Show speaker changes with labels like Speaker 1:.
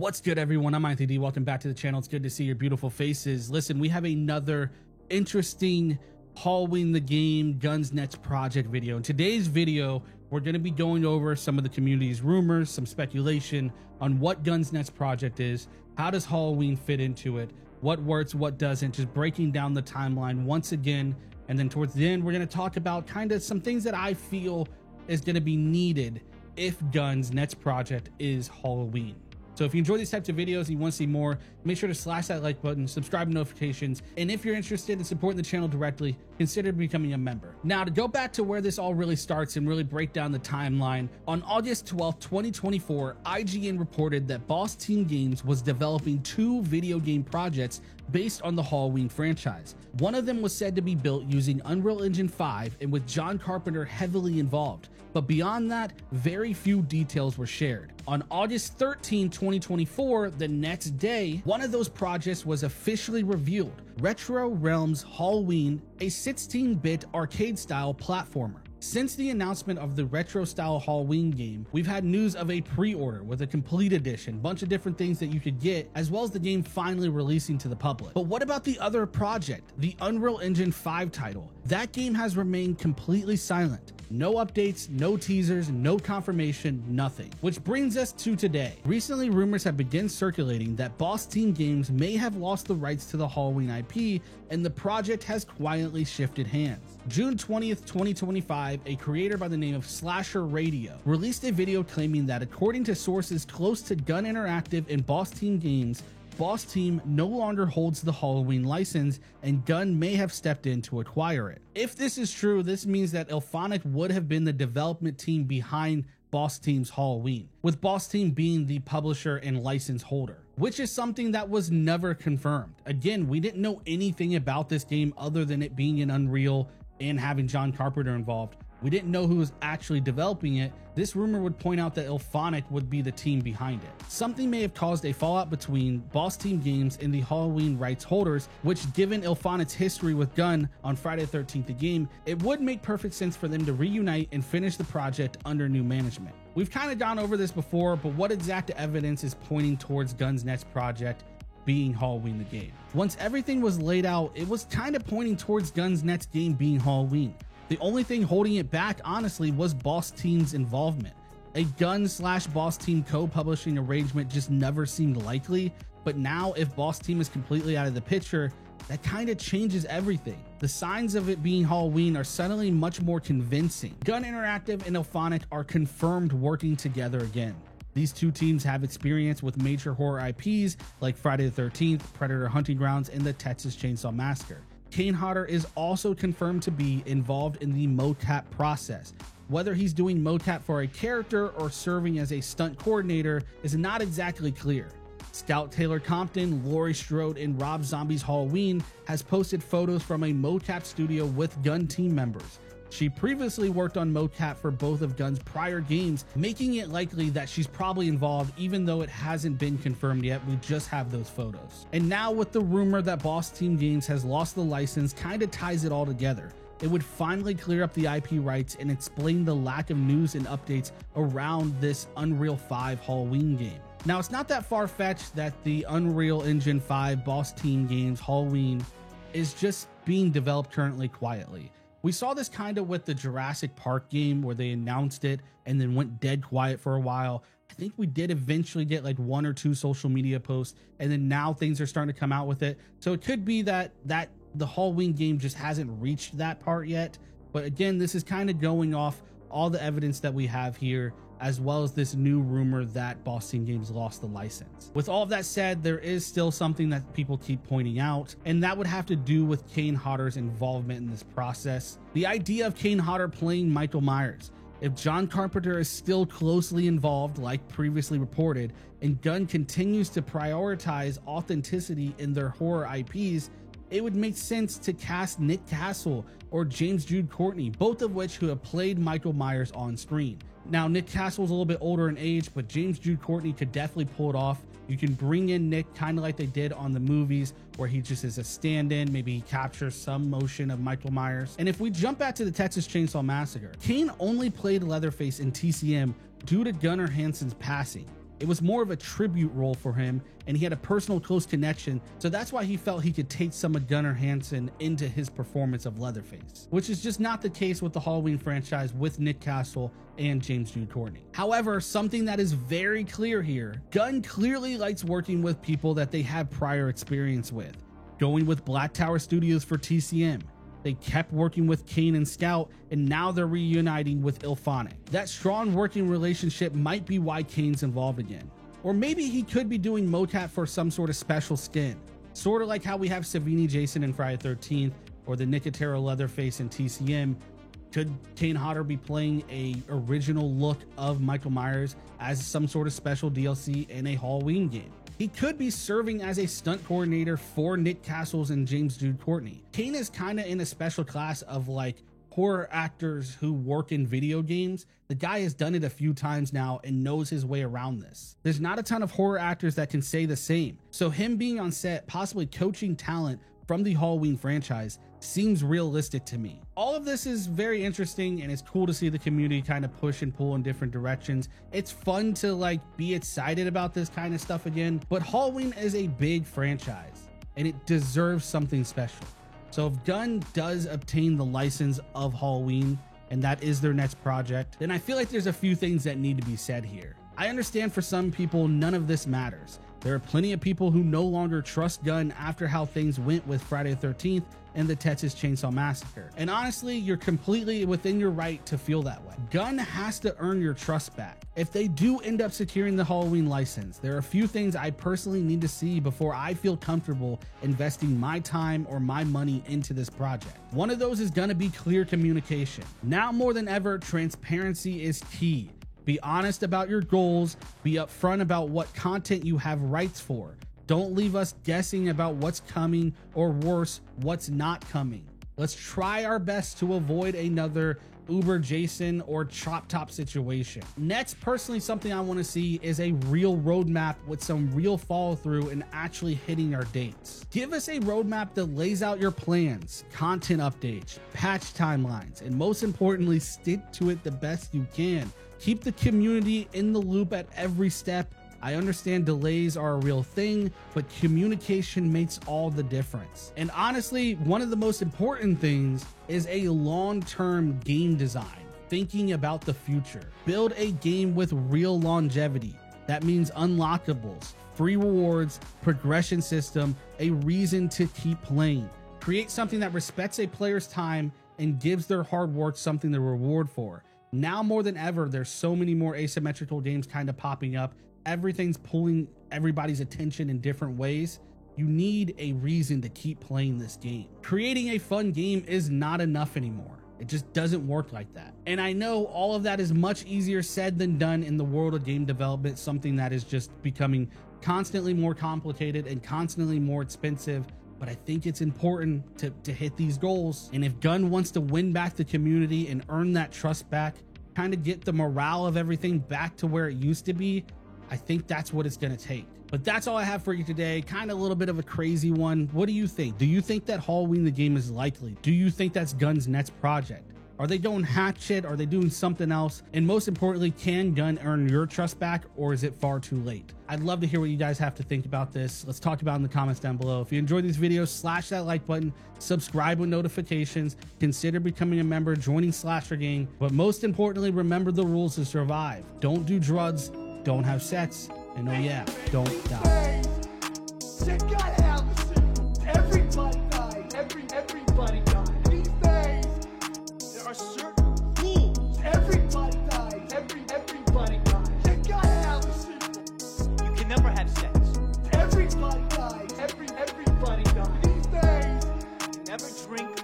Speaker 1: What's good, everyone? I'm Anthony D. Welcome back to the channel. It's good to see your beautiful faces. Listen, we have another interesting Halloween the Game Guns Nets project video. In today's video, we're going to be going over some of the community's rumors, some speculation on what Guns Nets project is, how does Halloween fit into it, what works, what doesn't, just breaking down the timeline once again. And then towards the end, we're going to talk about kind of some things that I feel is going to be needed if Guns Nets project is Halloween. So if you enjoy these types of videos and you want to see more, make sure to slash that like button, subscribe to notifications, and if you're interested in supporting the channel directly, consider becoming a member. Now, to go back to where this all really starts and really break down the timeline, on August 12th, 2024, IGN reported that Boss Team Games was developing two video game projects based on the Halloween franchise. One of them was said to be built using Unreal Engine 5 and with John Carpenter heavily involved. But beyond that, very few details were shared. On August 13, 2024, the next day, one of those projects was officially revealed: Retro Realms Halloween, a 16-bit arcade-style platformer. Since the announcement of the retro-style Halloween game, we've had news of a pre-order with a complete edition, bunch of different things that you could get, as well as the game finally releasing to the public. But what about the other project, the Unreal Engine 5 title? That game has remained completely silent. No updates, no teasers, no confirmation, nothing. Which brings us to today. Recently, rumors have begun circulating that Boss Team Games may have lost the rights to the Halloween IP, and the project has quietly shifted hands. June 20th, 2025, a creator by the name of Slasher Radio released a video claiming that according to sources close to Gun Interactive and Boss Team Games, Boss Team no longer holds the Halloween license and Gun may have stepped in to acquire it. If this is true, this means that IllFonic would have been the development team behind Boss Team's Halloween, with Boss Team being the publisher and license holder, which is something that was never confirmed. Again, we didn't know anything about this game other than it being in Unreal and having John Carpenter involved. We didn't know who was actually developing it. This rumor would point out that IllFonic would be the team behind it. Something may have caused a fallout between Boss Team Games and the Halloween rights holders, which, given IllFonic's history with Gun on Friday the 13th the game, it would make perfect sense for them to reunite and finish the project under new management. We've kind of gone over this before, but what exact evidence is pointing towards Guns Nets project being Halloween the game? Once everything was laid out, it was kind of pointing towards Guns Nets game being Halloween. The only thing holding it back, honestly, was Boss Team's involvement. A Gun/Boss Team co-publishing arrangement just never seemed likely, but now if Boss Team is completely out of the picture, that kind of changes everything. The signs of it being Halloween are suddenly much more convincing. Gun Interactive and IllFonic are confirmed working together again. These two teams have experience with major horror IPs like Friday the 13th, Predator Hunting Grounds, and the Texas Chainsaw Massacre. Kane Hodder is also confirmed to be involved in the mocap process. Whether he's doing mocap for a character or serving as a stunt coordinator is not exactly clear. Scout Taylor Compton, Laurie Strode, and Rob Zombie's Halloween has posted photos from a mocap studio with Gun team members. She previously worked on mocap for both of Gun's prior games, making it likely that she's probably involved, even though it hasn't been confirmed yet. We just have those photos. And now with the rumor that Boss Team Games has lost the license, kind of ties it all together. It would finally clear up the IP rights and explain the lack of news and updates around this Unreal 5 Halloween game. Now, it's not that far-fetched that the Unreal Engine 5 Boss Team Games Halloween is just being developed currently quietly. We saw this kind of with the Jurassic Park game where they announced it and then went dead quiet for a while. I think we did eventually get like one or two social media posts, and then now things are starting to come out with it. So it could be that the Halloween game just hasn't reached that part yet. But again, this is kind of going off all the evidence that we have here, as well as this new rumor that Boss Team Games lost the license. With all of that said, there is still something that people keep pointing out, and that would have to do with Kane Hodder's involvement in this process. The idea of Kane Hodder playing Michael Myers. If John Carpenter is still closely involved, like previously reported, and Gun continues to prioritize authenticity in their horror IPs, it would make sense to cast Nick Castle or James Jude Courtney, both of which who have played Michael Myers on screen. Now, Nick Castle's a little bit older in age, but James Jude Courtney could definitely pull it off. You can bring in Nick kind of like they did on the movies, where he just is a stand-in. Maybe he captures some motion of Michael Myers. And if we jump back to the Texas Chainsaw Massacre, Kane only played Leatherface in TCM due to Gunnar Hansen's passing. It was more of a tribute role for him, and he had a personal close connection, so that's why he felt he could take some of Gunnar Hansen into his performance of Leatherface, which is just not the case with the Halloween franchise with Nick Castle and James Jude Courtney. However, something that is very clear here, Gunn clearly likes working with people that they have prior experience with. Going with Black Tower Studios for TCM. They kept working with Kane and Scout, and now they're reuniting with IllFonic. That strong working relationship might be why Kane's involved again. Or maybe he could be doing mocap for some sort of special skin, sort of like how we have Savini Jason in Friday the 13th, or the Nicotero Leatherface in TCM. Could Kane Hodder be playing a original look of Michael Myers as some sort of special DLC in a Halloween game? He could be serving as a stunt coordinator for Nick Castles and James Jude Courtney. Kane is kind of in a special class of like horror actors who work in video games. The guy has done it a few times now and knows his way around this. There's not a ton of horror actors that can say the same. So him being on set, possibly coaching talent from the Halloween franchise, seems realistic to me. All of this is very interesting, and it's cool to see the community kind of push and pull in different directions. It's fun to like be excited about this kind of stuff again, but Halloween is a big franchise and it deserves something special. So if Gunn does obtain the license of Halloween and that is their next project, then I feel like there's a few things that need to be said here. I understand for some people, none of this matters. There are plenty of people who no longer trust Gunn after how things went with Friday the 13th and the Texas Chainsaw Massacre. And honestly, you're completely within your right to feel that way. Gunn has to earn your trust back. If they do end up securing the Halloween license, there are a few things I personally need to see before I feel comfortable investing my time or my money into this project. One of those is gonna be clear communication. Now more than ever, transparency is key. Be honest about your goals, be upfront about what content you have rights for. Don't leave us guessing about what's coming, or worse, what's not coming. Let's try our best to avoid another Uber Jason or Chop Top situation. Next, personally, something I want to see is a real roadmap with some real follow through and actually hitting our dates. Give us a roadmap that lays out your plans, content updates, patch timelines, and most importantly, stick to it the best you can. Keep the community in the loop at every step. I understand delays are a real thing, but communication makes all the difference. And honestly, one of the most important things is a long-term game design, thinking about the future. Build a game with real longevity. That means unlockables, free rewards, progression system, a reason to keep playing. Create something that respects a player's time and gives their hard work something to reward for. Now more than ever, there's so many more asymmetrical games kind of popping up. Everything's pulling everybody's attention in different ways. You need a reason to keep playing this game. Creating a fun game is not enough anymore. It just doesn't work like that. And I know all of that is much easier said than done in the world of game development, something that is just becoming constantly more complicated and constantly more expensive. But I think it's important to hit these goals. And if Gunn wants to win back the community and earn that trust back, kind of get the morale of everything back to where it used to be, I think that's what it's going to take. But that's all I have for you today. Kind of a little bit of a crazy one. What do you think? Do you think that Halloween the game is likely? Do you think that's Gunn's next project? Are they doing Hatchet? Are they doing something else? And most importantly, can Gunn earn your trust back, or is it far too late? I'd love to hear what you guys have to think about this. Let's talk about it in the comments down below. If you enjoyed these videos, slash that like button, subscribe with notifications, consider becoming a member, joining Slasher Gang. But most importantly, remember the rules to survive. Don't do drugs, don't have sex, and oh yeah, don't die.
Speaker 2: You gotta have a sequel. Everybody dies. Everybody dies. These days, there are certain rules. Everybody dies. Everybody dies. You gotta have a sequel.
Speaker 3: You can never have sex.
Speaker 2: Everybody dies. Everybody dies. These days,
Speaker 3: Never drink